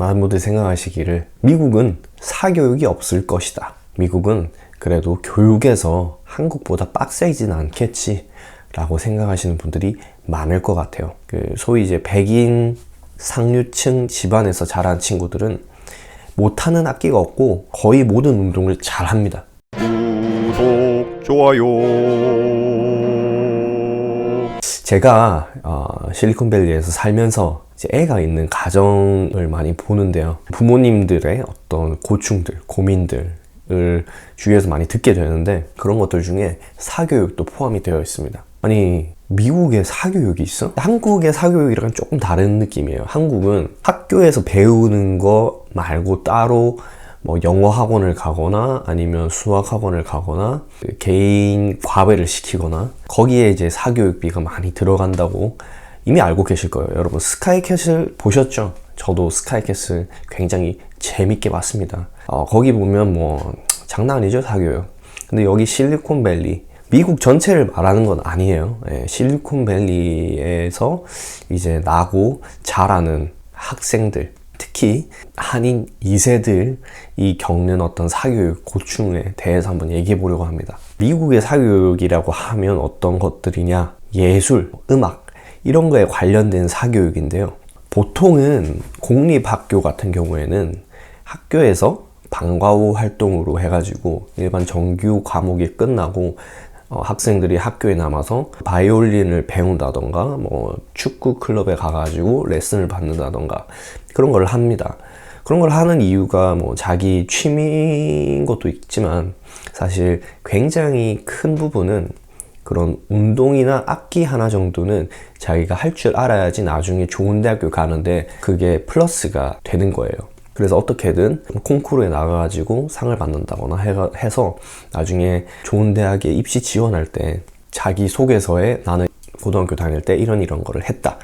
많은 분들이 생각하시기를 미국은 사교육이 없을 것이다. 미국은 그래도 교육에서 한국보다 빡세지는 않겠지 라고 생각하시는 분들이 많을 것 같아요. 소위 이제 백인 상류층 집안에서 자란 친구들은 못하는 악기가 없고 거의 모든 운동을 잘 합니다. 구독, 좋아요. 제가 실리콘밸리에서 살면서 이제 애가 있는 가정을 많이 보는데요. 부모님들의 어떤 고충들, 고민들을 주위에서 많이 듣게 되는데 그런 것들 중에 사교육도 포함이 되어 있습니다. 아니, 미국에 사교육이 있어? 한국의 사교육이랑 조금 다른 느낌이에요. 한국은 학교에서 배우는 거 말고 따로 뭐 영어 학원을 가거나 아니면 수학 학원을 가거나 개인 과외를 시키거나 거기에 이제 사교육비가 많이 들어간다고 이미 알고 계실 거예요. 여러분 스카이캐슬 보셨죠? 저도 스카이캐슬 굉장히 재밌게 봤습니다. 거기 보면 뭐 장난 아니죠, 사교육. 근데 여기 실리콘밸리, 미국 전체를 말하는 건 아니에요. 실리콘밸리에서 이제 나고 자라는 학생들, 특히 한인 2세들이 겪는 어떤 사교육 고충에 대해서 한번 얘기해 보려고 합니다. 미국의 사교육이라고 하면 어떤 것들이냐? 예술, 음악 이런 거에 관련된 사교육인데요. 보통은 공립학교 같은 경우에는 학교에서 방과 후 활동으로 해가지고 일반 정규 과목이 끝나고 학생들이 학교에 남아서 바이올린을 배운다던가 뭐 축구 클럽에 가가지고 레슨을 받는다던가 그런 걸 합니다. 그런 걸 하는 이유가 뭐 자기 취미인 것도 있지만 사실 굉장히 큰 부분은 그런 운동이나 악기 하나 정도는 자기가 할 줄 알아야지 나중에 좋은 대학교 가는데 그게 플러스가 되는 거예요. 그래서 어떻게든 콩쿠르에 나가가지고 상을 받는다거나 해서 나중에 좋은 대학에 입시 지원할 때 자기 소개서에 나는 고등학교 다닐 때 이런 거를 했다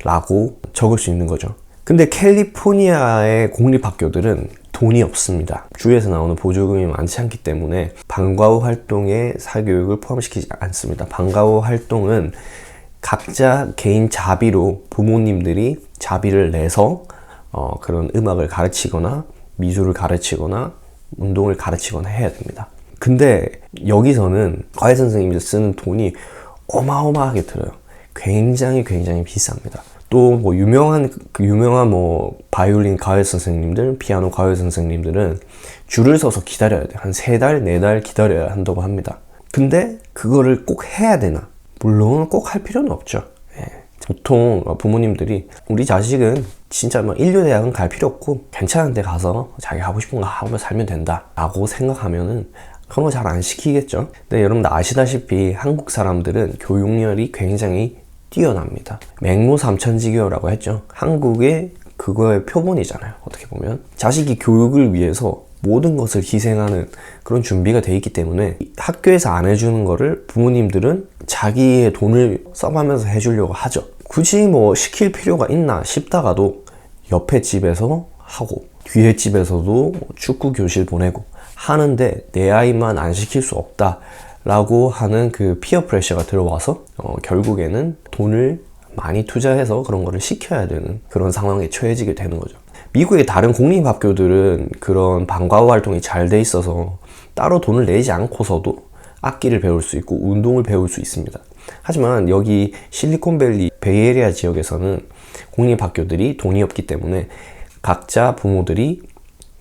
라고 적을 수 있는 거죠. 근데 캘리포니아의 공립학교들은 돈이 없습니다. 주에서 나오는 보조금이 많지 않기 때문에 방과 후 활동에 사교육을 포함시키지 않습니다. 방과 후 활동은 각자 개인 자비로 부모님들이 자비를 내서 그런 음악을 가르치거나 미술을 가르치거나 운동을 가르치거나 해야 됩니다. 근데 여기서는 과외 선생님들 쓰는 돈이 어마어마하게 들어요. 굉장히 비쌉니다. 또 뭐 유명한 뭐 바이올린 과외 선생님들, 피아노 과외 선생님들은 줄을 서서 기다려야 돼요. 한 3달, 4달 기다려야 한다고 합니다. 근데 그거를 꼭 해야 되나? 물론 꼭 할 필요는 없죠. 보통 부모님들이 우리 자식은 진짜 막 인류대학은 갈 필요 없고 괜찮은 데 가서 자기 하고 싶은 거 하며 살면 된다 라고 생각하면은 그런 거 잘 안 시키겠죠. 근데 여러분들 아시다시피 한국 사람들은 교육열이 굉장히 뛰어납니다. 맹모삼천지교라고 했죠. 한국의 그거의 표본이잖아요. 어떻게 보면 자식이 교육을 위해서 모든 것을 희생하는 그런 준비가 돼 있기 때문에 학교에서 안 해주는 거를 부모님들은 자기의 돈을 써가면서 해주려고 하죠. 굳이 뭐 시킬 필요가 있나 싶다가도 옆에 집에서 하고 뒤에 집에서도 축구 교실 보내고 하는데 내 아이만 안 시킬 수 없다 라고 하는 그 피어 프레셔가 들어와서 결국에는 돈을 많이 투자해서 그런 거를 시켜야 되는 그런 상황에 처해지게 되는 거죠. 미국의 다른 공립학교들은 그런 방과 후 활동이 잘 돼 있어서 따로 돈을 내지 않고서도 악기를 배울 수 있고 운동을 배울 수 있습니다. 하지만 여기 실리콘밸리 베이에리아 지역에서는 공립학교들이 돈이 없기 때문에 각자 부모들이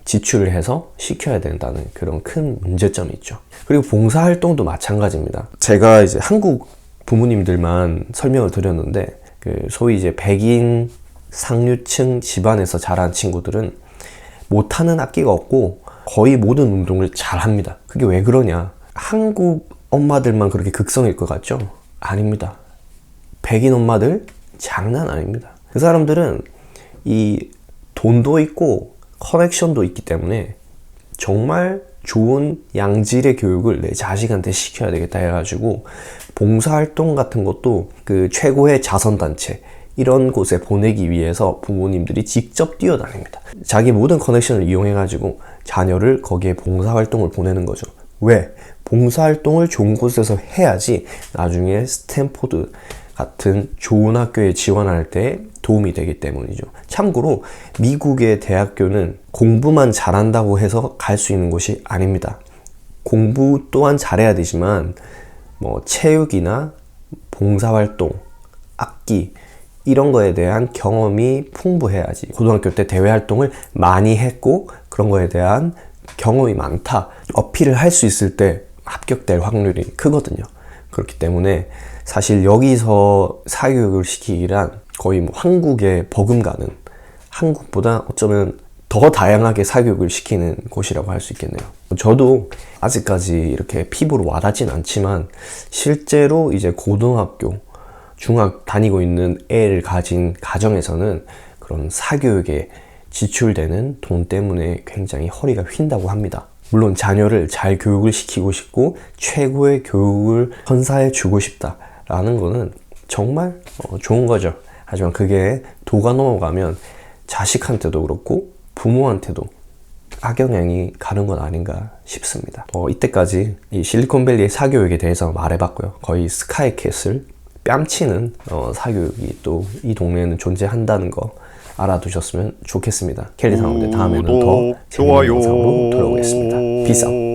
지출을 해서 시켜야 된다는 그런 큰 문제점이 있죠. 그리고 봉사활동도 마찬가지입니다. 제가 이제 한국 부모님들만 설명을 드렸는데 소위 이제 백인 상류층 집안에서 자란 친구들은 못하는 악기가 없고 거의 모든 운동을 잘 합니다. 그게 왜 그러냐? 한국 엄마들만 그렇게 극성일 것 같죠? 아닙니다. 백인 엄마들 장난 아닙니다. 그 사람들은 이 돈도 있고 커넥션도 있기 때문에 정말 좋은 양질의 교육을 내 자식한테 시켜야 되겠다 해가지고 봉사활동 같은 것도 그 최고의 자선단체 이런 곳에 보내기 위해서 부모님들이 직접 뛰어다닙니다. 자기 모든 커넥션을 이용해가지고 자녀를 거기에 봉사활동을 보내는 거죠. 왜? 봉사활동을 좋은 곳에서 해야지 나중에 스탠포드 같은 좋은 학교에 지원할 때 도움이 되기 때문이죠. 참고로 미국의 대학교는 공부만 잘한다고 해서 갈 수 있는 곳이 아닙니다. 공부 또한 잘해야 되지만 뭐 체육이나 봉사활동, 악기 이런 거에 대한 경험이 풍부해야지. 고등학교 때 대외 활동을 많이 했고 그런 거에 대한 경험이 많다 어필을 할 수 있을 때 합격될 확률이 크거든요. 그렇기 때문에 사실 여기서 사교육을 시키기란 거의 뭐 한국에 버금가는, 한국보다 어쩌면 더 다양하게 사교육을 시키는 곳이라고 할 수 있겠네요. 저도 아직까지 이렇게 피부로 와닿진 않지만 실제로 이제 고등학교, 중학 다니고 있는 애를 가진 가정에서는 그런 사교육에 지출되는 돈 때문에 굉장히 허리가 휜다고 합니다. 물론 자녀를 잘 교육을 시키고 싶고 최고의 교육을 선사해 주고 싶다라는 거는 정말 좋은 거죠. 하지만 그게 도가 넘어가면 자식한테도 그렇고 부모한테도 악영향이 가는 건 아닌가 싶습니다. 이때까지 이 실리콘밸리의 사교육에 대해서 말해봤고요. 거의 스카이캐슬, 뺨치는 사교육이 또 이 동네에는 존재한다는 거 알아두셨으면 좋겠습니다. 켈리 상황대 다음에는 더 재밌는 영상으로 돌아오겠습니다. Peace out.